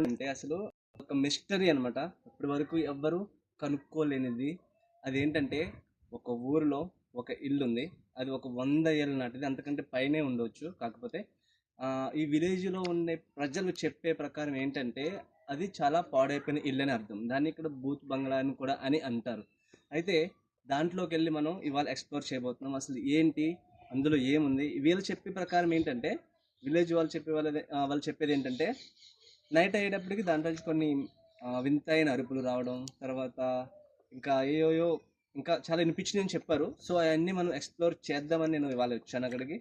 అంటే అసలు ఒక మిస్టరీ అనమాట. ఇప్పటి వరకు ఎవ్వరు కనుక్కోలేనిది. అదేంటంటే ఒక ఊరిలో ఒక ఇల్లు ఉంది. అది ఒక 100 ఏళ్ళ నాటిది, అంతకంటే పైనే ఉండొచ్చు. కాకపోతే ఈ విలేజ్లో ఉండే ప్రజలు చెప్పే ప్రకారం ఏంటంటే అది చాలా పాడైపోయిన ఇల్లు అని అర్థం. దాన్ని ఇక్కడ బూత్ బంగ్లా అని కూడా అని అంటారు. అయితే దాంట్లోకి వెళ్ళి మనం ఇవాళ ఎక్స్ప్లోర్ చేయబోతున్నాం. అసలు ఏంటి, అందులో ఏముంది? వీళ్ళు చెప్పే ప్రకారం ఏంటంటే విలేజ్ వాళ్ళు చెప్పేది ఏంటంటే నైట్ అయ్యేటప్పటికి దాంట్లో నుంచి కొన్ని వింతైన అరుపులు రావడం, తర్వాత ఇంకా ఏయోయో ఇంకా చాలా వినిపించినాయని చెప్పారు. సో అవన్నీ మనం ఎక్స్ప్లోర్ చేద్దామని నేను ఇవాళ వచ్చాను అక్కడికి.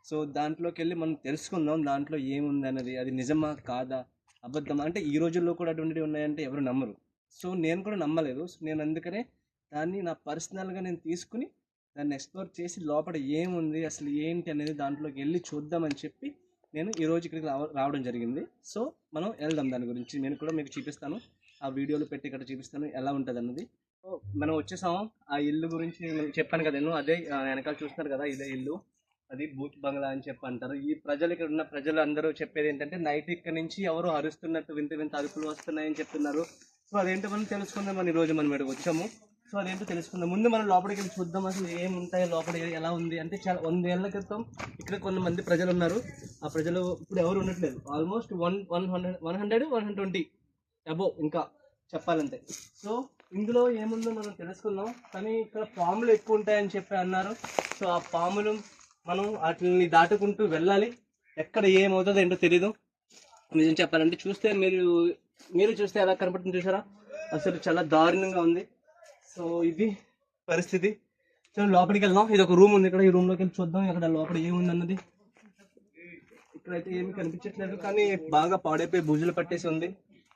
సో దాంట్లోకి వెళ్ళి మనం తెలుసుకుందాం దాంట్లో ఏముంది అన్నది, అది నిజమా కాదా, అబద్ధమా. అంటే ఈ రోజుల్లో కూడా అటువంటివి ఉన్నాయంటే ఎవరు నమ్మరు. సో నేను కూడా నమ్మలేదు. సో నేను అందుకనే దాన్ని నా పర్సనల్గా నేను తీసుకుని దాన్ని ఎక్స్ప్లోర్ చేసి లోపల ఏముంది అసలు ఏంటి అనేది దాంట్లోకి వెళ్ళి చూద్దామని చెప్పి నేను ఈరోజు ఇక్కడికి రావడం జరిగింది. సో మనం వెళ్దాం, దాని గురించి నేను కూడా మీకు చూపిస్తాను, ఆ వీడియోలు పెట్టి ఇక్కడ చూపిస్తాను ఎలా ఉంటుంది అన్నది. సో మనం వచ్చేసాము. ఆ ఇల్లు గురించి నేను చెప్పాను కదా, నేను అదే వెనకాల చూస్తున్నారు కదా, ఇదే ఇల్లు. అది బూత్ బంగ్లా అని చెప్పి అంటారు. ఈ ప్రజలు, ఇక్కడ ఉన్న ప్రజలు అందరూ చెప్పేది ఏంటంటే నైట్ ఇక్కడ నుంచి ఎవరు అరుస్తున్నట్టు వింత వింత అరుపులు వస్తున్నాయని చెప్తున్నారు. సో అదేంటో మనం తెలుసుకుందాం. మన ఈరోజు మనం ఇక్కడికి వచ్చాము. సో అదేంటో తెలుసుకుందాం. ముందు మనం లోపలికి వెళ్ళి చూద్దాం అసలు ఏముంటాయి లోపల, ఎలా ఉంది అంటే. చాలా 100 ఏళ్ల క్రితం ఇక్కడ కొంతమంది ప్రజలు ఉన్నారు. ఆ ప్రజలు ఇప్పుడు ఎవరు ఉండట్లేదు. ఆల్మోస్ట్ 120 అబోవ్ ఇంకా చెప్పాలంటే. సో ఇందులో ఏముందో మనం తెలుసుకుందాం. కానీ ఇక్కడ పాములు ఎక్కువ ఉంటాయని చెప్పి అన్నారు. సో ఆ పాములు మనం వాటిని దాటుకుంటూ వెళ్ళాలి. ఎక్కడ ఏమవుతుందో ఏంటో తెలీదు. నిజం చెప్పాలంటే చూస్తే మీరు చూస్తే ఎలా కనపడుతుంది చూసారా, అసలు చాలా దారుణంగా ఉంది. సో ఇది పరిస్థితి. సో లోపలికి వెళ్దాం. ఇది ఒక రూమ్ ఉంది ఇక్కడ, ఈ రూమ్లోకి వెళ్ళి చూద్దాం ఇక్కడ లోపల ఏముంది అన్నది. ఇక్కడైతే ఏమి కనిపించట్లేదు, కానీ బాగా పాడైపోయి బూజులు పట్టేసి ఉంది.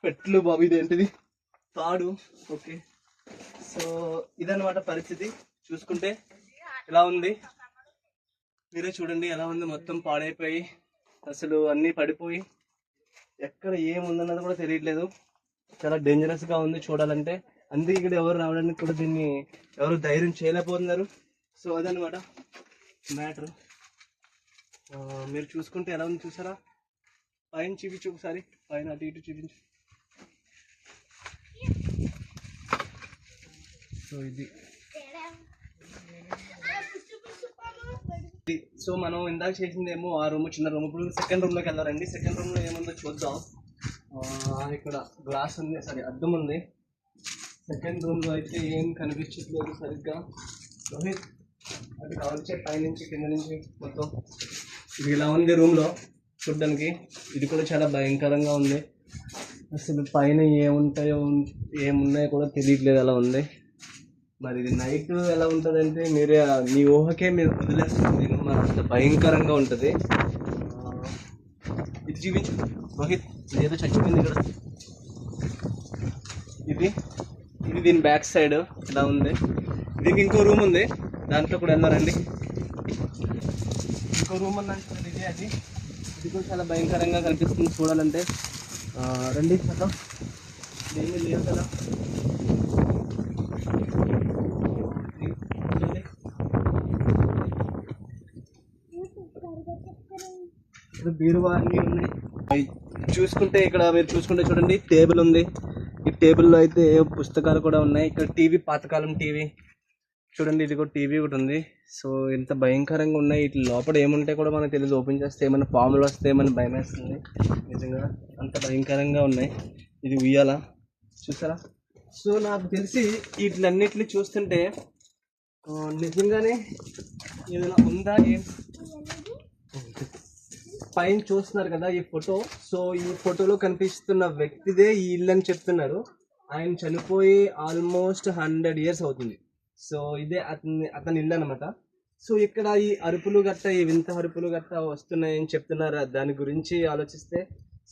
పెట్లు బాబు, ఇది ఏంటిది, తాడు. ఓకే, సో ఇదన్నమాట పరిస్థితి. చూసుకుంటే ఇలా ఉంది, మీరే చూడండి ఎలా ఉంది. మొత్తం పాడైపోయి అసలు అన్నీ పడిపోయి ఎక్కడ ఏముందన్నది కూడా తెలియట్లేదు. చాలా డేంజరస్గా ఉంది చూడాలంటే. అందుకే ఇక్కడ ఎవరు రావడానికి కూడా దీన్ని ఎవరు ధైర్యం చేయలేకపోతున్నారు. సో అదనమాట మ్యాటర్. మీరు చూసుకుంటే ఎలా ఉంది చూసారా, పైన చూపించు ఒకసారి, పైన అటు ఇటు చూపించు. సో ఇది సో మనం ఇందాక చేసిందేమో ఆ రూమ్, చిన్న రూమ్. ఇప్పుడు సెకండ్ రూమ్లోకి వెళ్ళారండి. సెకండ్ రూమ్లో ఏముందో చూద్దాం. ఇక్కడ గ్లాస్ ఉంది, సారీ అద్దం ఉంది. సెకండ్ రూమ్లో అయితే ఏం కనిపించట్లేదు సరిగ్గా. రోహిత్ అది కావాల్సే పైనుంచి కింద నుంచి మొత్తం ఇది ఇలా ఉంది రూమ్లో చూడడానికి. ఇది కూడా చాలా భయంకరంగా ఉంది. అసలు పైన ఏమున్నాయో కూడా తెలియట్లేదు, అలా ఉంది. మరి ఇది నైట్ ఎలా ఉంటుందంటే మీరే మీ ఊహకే మీరు వదిలేస్తుంది. మరి అంత భయంకరంగా ఉంటుంది. ఇది జీవించు రోహిత్, ఏదో చచ్చిపోయింది ఇక్కడ. ఇది దీని బ్యాక్ సైడ్ ఇలా ఉంది. దీనికి ఇంకో రూమ్ ఉంది, దాంట్లో కూడా వెళ్ళారండి. ఇంకో రూమ్ ఉందంటే ఇదే అది. ఇది కూడా చాలా భయంకరంగా కనిపిస్తుంది చూడాలంటే. రండి కదా, ఏమీ లేవు కదా. ఇక్కడ బీరువా అన్నీ ఉన్నాయి. చూసుకుంటే ఇక్కడ మీరు చూసుకుంటే చూడండి, టేబుల్ ఉంది. ఈ టేబుల్లో అయితే పుస్తకాలు కూడా ఉన్నాయి. ఇక్కడ టీవీ, పాతకాలం టీవీ చూడండి. ఇది కూడా టీవీ కూడా ఉంది. సో ఎంత భయంకరంగా ఉన్నాయి. వీటి లోపల ఏముంటాయి కూడా మనకు తెలియదు. ఓపెన్ చేస్తే ఏమైనా పాములు వస్తే ఏమైనా భయం వేస్తుంది. నిజంగా అంత భయంకరంగా ఉన్నాయి. ఇది ఉయ్యాల చూసారా. సో నాకు తెలిసి వీటిలన్నిటిని చూస్తుంటే నిజంగానే ఏదైనా ఉందా ఏం. పైన చూస్తున్నారు కదా ఈ ఫోటో. సో ఈ ఫోటోలో కనిపిస్తున్న వ్యక్తిదే ఈ ఇల్లు అని చెప్తున్నారు. ఆయన చనిపోయి ఆల్మోస్ట్ 100 years అవుతుంది. సో ఇదే అతని ఇల్లు అనమాట. సో ఇక్కడ ఈ అరుపులు గట్ట, ఈ వింత అరుపులు గట్ట వస్తున్నాయని చెప్తున్నారు. దాని గురించి ఆలోచిస్తే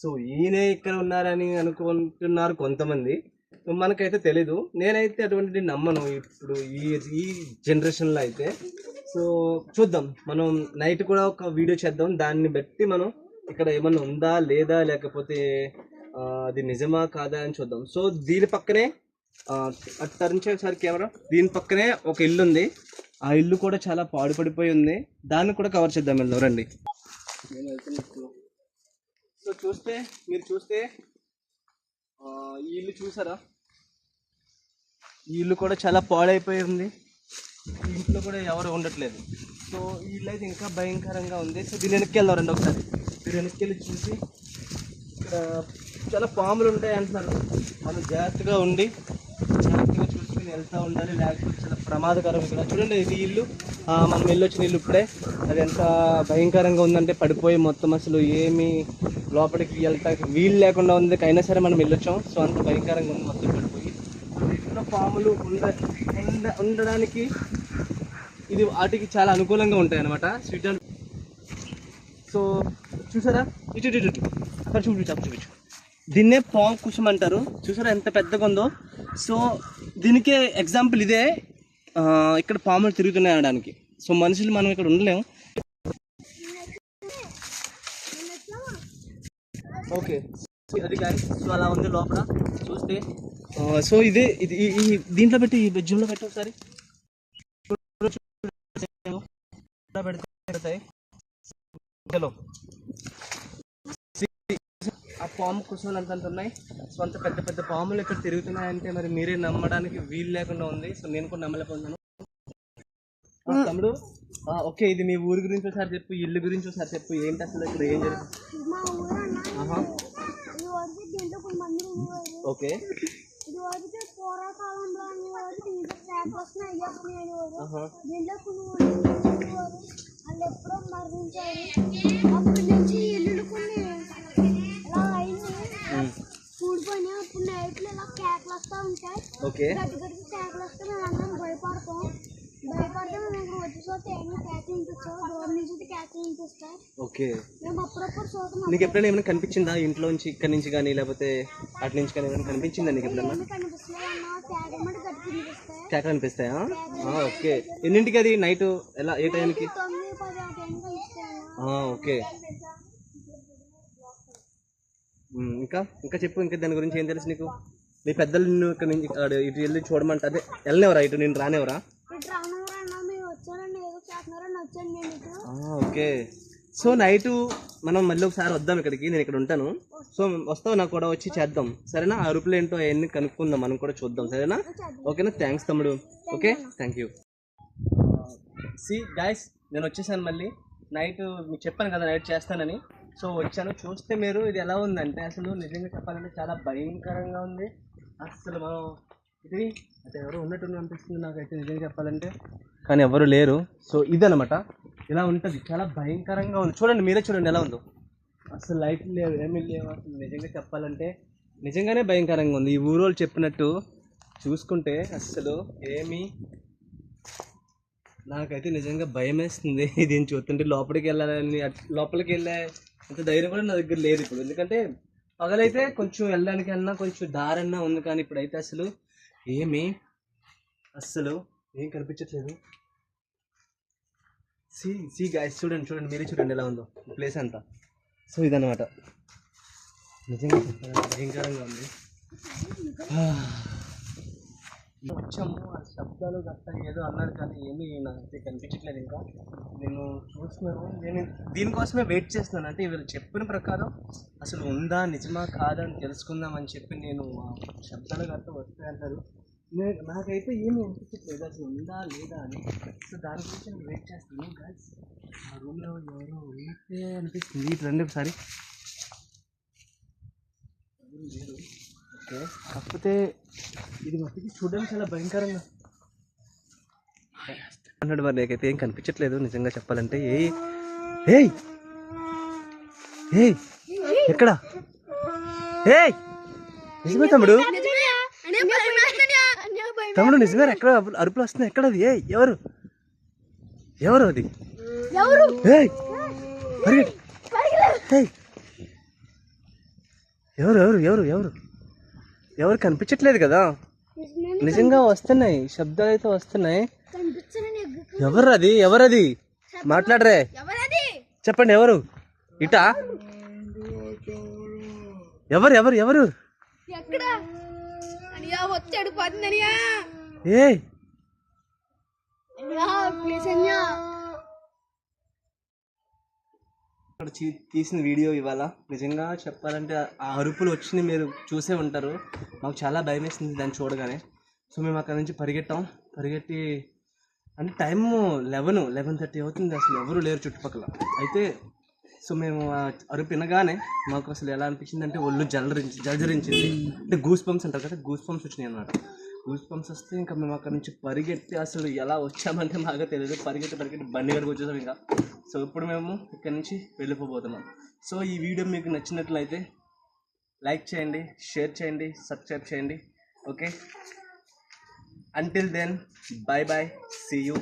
సో ఈయనే ఇక్కడ ఉన్నారని అనుకుంటున్నారు కొంతమంది. మనకైతే తెలీదు. నేనైతే అటువంటిది నమ్మను ఇప్పుడు ఈ జనరేషన్లో అయితే. సో చూద్దాం, మనం నైట్ కూడా ఒక వీడియో చేద్దాం. దాన్ని బట్టి మనం ఇక్కడ ఏమన్నా ఉందా లేదా, లేకపోతే అది నిజమా కాదా అని చూద్దాం. సో దీని పక్కనే అటు తరించే ఒకసారి కెమెరా, దీని పక్కనే ఒక ఇల్లు ఉంది. ఆ ఇల్లు కూడా చాలా పాడుపడిపోయి ఉంది. దాన్ని కూడా కవర్ చేద్దాం, వెళ్దాం రండి. సో మీరు చూస్తే ఈ ఇల్లు చూసారా, ఈ ఇల్లు కూడా చాలా పాడైపోయి ఉంది. ఈ ఇంట్లో కూడా ఎవరు ఉండట్లేదు. సో ఈ ఇల్లు అయితే ఇంకా భయంకరంగా ఉంది. సో దీని వెనక్కి వెళ్దాం రండి ఒకసారి. దీని వెనక్కి వెళ్ళి చూసి, ఇక్కడ చాలా పాములు ఉంటాయి అంటున్నారు. మనం జాగ్రత్తగా ఉండి జాగ్రత్తగా చూసుకుని వెళ్తూ ఉండాలి, లేకపోతే చాలా ప్రమాదకరం. ఇక్కడ చూడండి, ఇది ఇల్లు, మనం వెళ్ళొచ్చిన ఇల్లు ఇప్పుడే. అది ఎంత భయంకరంగా ఉందంటే పడిపోయి మొత్తం అసలు ఏమీ లోపలికి వెళ్ళటానికి వీలు లేకుండా ఉంది. అయినా సరే మనం వెళ్ళొచ్చాం. సో అంత భయంకరంగా ఉంది, మొత్తం పడిపోయి. ఇంట్లో పాములు ఉండడానికి ఇది వాటికి చాలా అనుకూలంగా ఉంటాయి అన్నమాట. స్వీట్. సో చూసారా, ఇటు ఇటు ఇటు అక్కడ చూపించు. దీన్నే పాము కుషం అంటారు. చూసారా ఎంత పెద్దగా ఉందో. సో దీనికే ఎగ్జాంపుల్ ఇదే, ఇక్కడ పాములు తిరుగుతున్నాయి అనడానికి. సో మనుషులు మనం ఇక్కడ ఉండలేము. ఓకే, అది కానీ సో అలా ఉంది లోపల చూస్తే. సో ఇదే ఇది దీంట్లో పెట్టి, ఈ బెడ్రూమ్లో పెట్టి ఒకసారి పెడతాయి. ఆ పాము కుసుమలు అంత ఉన్నాయి. సో అంత పెద్ద పెద్ద పాములు ఇక్కడ తిరుగుతున్నాయంటే మరి మీరే నమ్మడానికి వీలు లేకుండా ఉంది. సో నేను కూడా నమ్మలేకపోతున్నాను. తమ్ముడు, ఓకే, ఇది మీ ఊరి గురించి ఒకసారి చెప్పు, ఇల్లు గురించి ఒకసారి చెప్పు. ఏంటి అసలు ఇక్కడ ఏం జరుగుతుంది? Okay, okay, okay. నీకు ఎప్పుడైనా ఏమైనా కనిపించిందా ఇంట్లో నుంచి, ఇక్కడ నుంచి కానీ లేకపోతే అటు నుంచి కానీ ఏమైనా కనిపించిందా నీకు ఎప్పుడైనా? కేకలు అనిపిస్తాయా? ఓకే. ఎన్నింటికి అది నైట్, ఎలా, ఏ టైంకి? ఓకే. ఇంకా ఇంకా చెప్పు, ఇంకా దాని గురించి ఏం తెలుసు నీకు? మీ పెద్దలు నిన్ను ఇక్కడ నుంచి ఇటు వెళ్ళి చూడమంటే అదే వెళ్ళనివరా, ఇటు నేను రానివరా? ఓకే. సో నైట్ మనం మళ్ళీ ఒకసారి వద్దాం ఇక్కడికి, నేను ఇక్కడ ఉంటాను. సో వస్తావు నాకు కూడా, వచ్చి చేద్దాం సరేనా? ఆ అరుపులు ఏంటో అవన్నీ కనుక్కుందాం, మనం కూడా చూద్దాం సరేనా? ఓకేనా? థ్యాంక్స్ తమ్ముడు. Okay, thank you. See guys, నేను వచ్చేసాను మళ్ళీ. నైట్ మీకు చెప్పాను కదా నైట్ చేస్తానని. సో వచ్చాను. చూస్తే మీరు ఇది ఎలా ఉందంటే అసలు నిజంగా చెప్పాలంటే చాలా భయంకరంగా ఉంది. అసలు మనం ఇది అంటే ఎవరు ఉన్నట్టు అనిపిస్తుంది నాకైతే నిజంగా చెప్పాలంటే, కానీ ఎవరు లేరు. సో ఇదనమాట, ఇలా ఉంటుంది, చాలా భయంకరంగా ఉంది. చూడండి, మీరే చూడండి ఎలా ఉందో. అసలు లైట్లు లేవు, ఏమీ లేవు. అసలు నిజంగా చెప్పాలంటే నిజంగానే భయంకరంగా ఉంది. ఈ ఊరోళ్ళు చెప్పినట్టు చూసుకుంటే అసలు ఏమీ, నాకైతే నిజంగా భయం వేస్తుంది దీన్ని చూస్తుంటే. లోపలికి వెళ్ళాలని, లోపలికి వెళ్ళే అంత ధైర్యం కూడా నా దగ్గర లేదు ఇప్పుడు. ఎందుకంటే పగలైతే కొంచెం వెళ్ళడానికి అన్నా కొంచెం దారన్నా ఉంది, కానీ ఇప్పుడైతే అసలు ఏమీ అస్సలు ఏం కనిపించట్లేదు. సి గాయస్, చూడండి మీరే చూడండి ఎలా ఉందో ప్లేస్ అంతా. సో ఇదన్నమాట, నిజంగా భయంకరంగా ఉంది. వచ్చాము, ఆ శబ్దాలు గట్ట ఏదో అన్నారు, కానీ ఏమీ నాకైతే కనిపించట్లేదు. ఇంకా నేను చూస్తున్నాను, నేను దీనికోసమే వెయిట్ చేస్తున్నాను. అంటే వీళ్ళు చెప్పిన ప్రకారం అసలు ఉందా, నిజమా కాదా అని తెలుసుకుందామని చెప్పి నేను ఆ శబ్దాలు గట్ట వస్తాయంటారు. నాకైతే ఏమీ అనిపించట్లేదు అసలు ఉందా లేదా అని. సో దాని గురించి నేను వెయిట్ చేస్తాను. గాయ్స్, ఆ రూమ్లో ఎవరో ఉన్నట్టే అనిపిస్తుంది. ఇటు రండి ఒకసారి. ఓకే, కాకపోతే ఇది మట్టికి చూడడానికి చాలా భయంకరంగా అన్నాడు. మరి నాకైతే ఏం కనిపించట్లేదు నిజంగా చెప్పాలంటే. ఏయ్ ఎక్కడ? నిజమే తమ్ముడు, తమ్ముడు నిజమే. ఎక్కడ అరుపులు వస్తున్నాయి? ఎక్కడ అది? ఎవరు అది? ఎవరు కనిపించట్లేదు కదా? నిజంగా వస్తున్నాయి, శబ్దాలు అయితే వస్తున్నాయి. ఎవరది? మాట్లాడరే, చెప్పండి. ఎవరు? ఇటా? ఎవరు? అక్కడ తీసిన వీడియో ఇవాళ నిజంగా చెప్పాలంటే ఆ అరుపులు వచ్చి మీరు చూసే ఉంటారు. మాకు చాలా భయం వేసింది దాన్ని చూడగానే. సో మేము అక్కడ నుంచి పరిగెట్టి అంటే టైము 11:30 అవుతుంది, అసలు ఎవరు లేరు చుట్టుపక్కల. అయితే సో మేము ఆ అరుపు వినగానే మాకు అసలు ఎలా అనిపించింది అంటే ఒళ్ళు జలజరించింది. అంటే గూస్ బంప్స్ అంటారు కదా, గూస్ బంప్స్ వచ్చినాయి అన్నమాట. గూస్ బంప్స్ వస్తే ఇంకా మేము అక్కడ నుంచి పరిగెత్తి అసలు ఎలా వచ్చామంటే మాకు తెలియదు, పరిగెత్తి బండి గడికి వచ్చేసాం ఇంకా. సో ఇప్పుడు మేము ఇక్కడ నుంచి వెళ్ళిపోబోతున్నాం. సో ఈ వీడియో మీకు నచ్చినట్లయితే లైక్ చేయండి, షేర్ చేయండి, సబ్స్క్రైబ్ చేయండి. Okay, until then, bye bye, see you.